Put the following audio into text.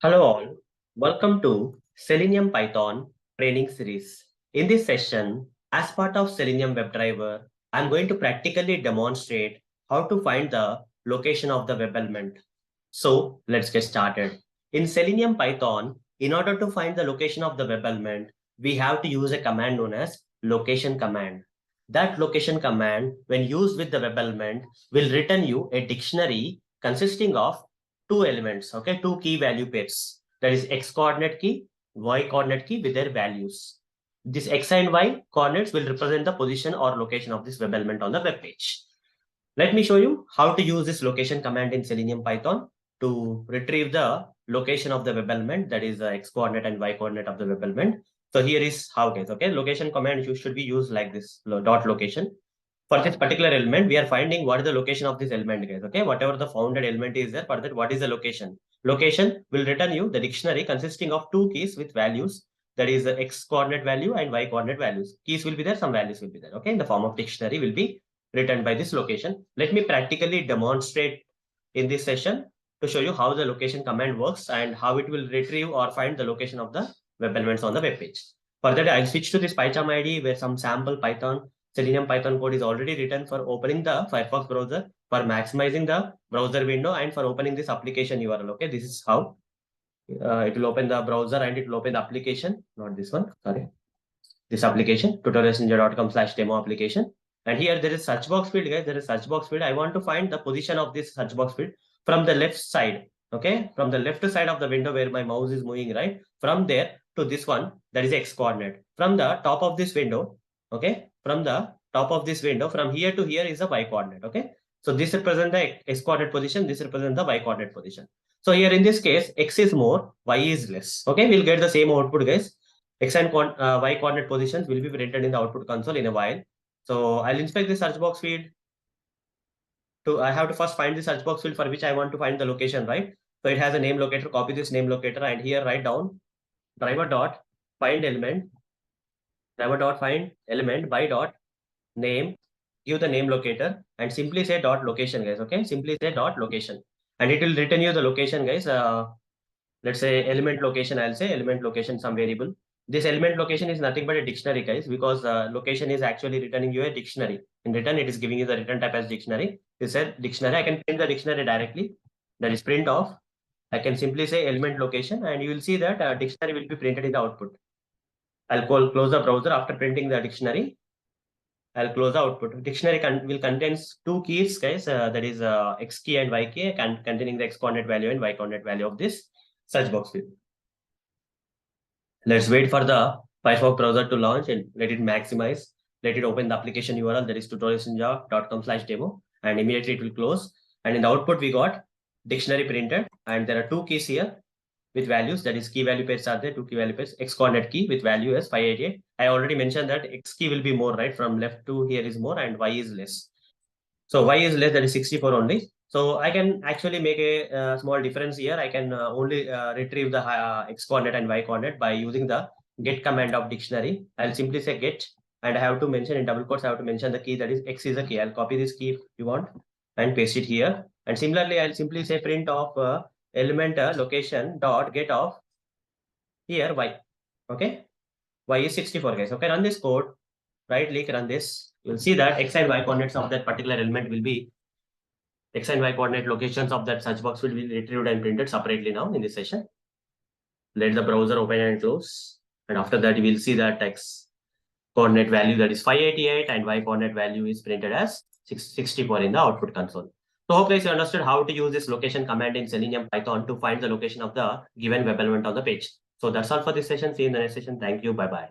Hello all, welcome to Selenium Python Training Series. In this session, as part of Selenium WebDriver, I'm going to practically demonstrate how to find the location of the web element. So let's get started. In Selenium Python, in order to find the location of the web element, we have to use a command known as location command. That location command, when used with the web element, will return you a dictionary consisting of two elements, okay, two key value pairs. That is x coordinate key, y coordinate key with their values. This x and y coordinates will represent the position or location of this web element on the web page. Let me show you how to use this location command in Selenium Python to retrieve the location of the web element, that is the x coordinate and y coordinate of the web element. So here is how it is. Okay, location command should be used like this, dot location. For this particular element, we are finding what is the location of this element, guys. Okay, whatever the founded element is there, for that, what is the location? Location will return you the dictionary consisting of two keys with values, that is the x coordinate value and y coordinate values. Keys will be there, some values will be there. Okay, in the form of dictionary will be written by this location. Let me practically demonstrate in this session to show you how the location command works and how it will retrieve or find the location of the web elements on the web page. For that, I'll switch to this PyCharm IDE where some sample Selenium Python code is already written for opening the Firefox browser, for maximizing the browser window, and for opening this application URL. Okay, this is how it will open the browser and it will open the application, not this one, sorry. This application, tutorialsninja.com/demo application. And here there is search box field, guys. There is search box field. I want to find the position of this search box field from the left side. Okay, from the left side of the window where my mouse is moving, right? From there to this one, that is x coordinate. From the top of this window, okay, from the top of this window, from here to here is the y coordinate. Okay, so this represents the x coordinate position, this represents the y coordinate position. So here in this case, x is more, y is less. Okay, we'll get the same output, guys. X and y coordinate positions will be printed in the output console in a while. So I'll inspect the search box field. I have to first find the search box field for which I want to find the location, right? So it has a name locator, copy this name locator, and here write down driver dot find element, by dot name, give the name locator, and simply say dot location, guys. Okay, simply say dot location, and it will return you the location, guys. Let's say element location, I'll say element location, some variable. This element location is nothing but a dictionary, guys, because location is actually returning you a dictionary. In return, it is giving you the return type as dictionary. This is dictionary. I can print the dictionary directly. That is print off. I can simply say element location, and you will see that dictionary will be printed in the output. I'll close the browser after printing the dictionary. I'll close the output. Dictionary will contains two keys, guys. That is x key and y key, containing the x coordinate value and y coordinate value of this search box field. Let's wait for the Firefox browser to launch and let it maximize. Let it open the application URL, that is tutorialsninja.com/demo, and immediately it will close. And in the output, we got dictionary printed, and there are two keys here with values, that is key value pairs are there, two key value pairs, x coordinate key with value as 588. I already mentioned that x key will be more, right? From left to here is more and y is less. So y is less, that is 64 only. So I can actually make a small difference here. I can only retrieve the x coordinate and y coordinate by using the get command of dictionary. I'll simply say get, and I have to mention in double quotes, I have to mention the key, that is x is a key. I'll copy this key if you want and paste it here. And similarly, I'll simply say print of element location dot get of here y. Okay, y is 64, guys. Okay, run this code, right click, run this. You'll see that x and y coordinates of that particular element will be x and y coordinate locations of that search box will be retrieved and printed separately now in this session. Let the browser open and close. And after that, you will see that x coordinate value, that is 588, and y coordinate value is printed as 64 in the output console. So hope guys you understood how to use this location command in Selenium Python to find the location of the given web element on the page. So that's all for this session. See you in the next session. Thank you. Bye-bye.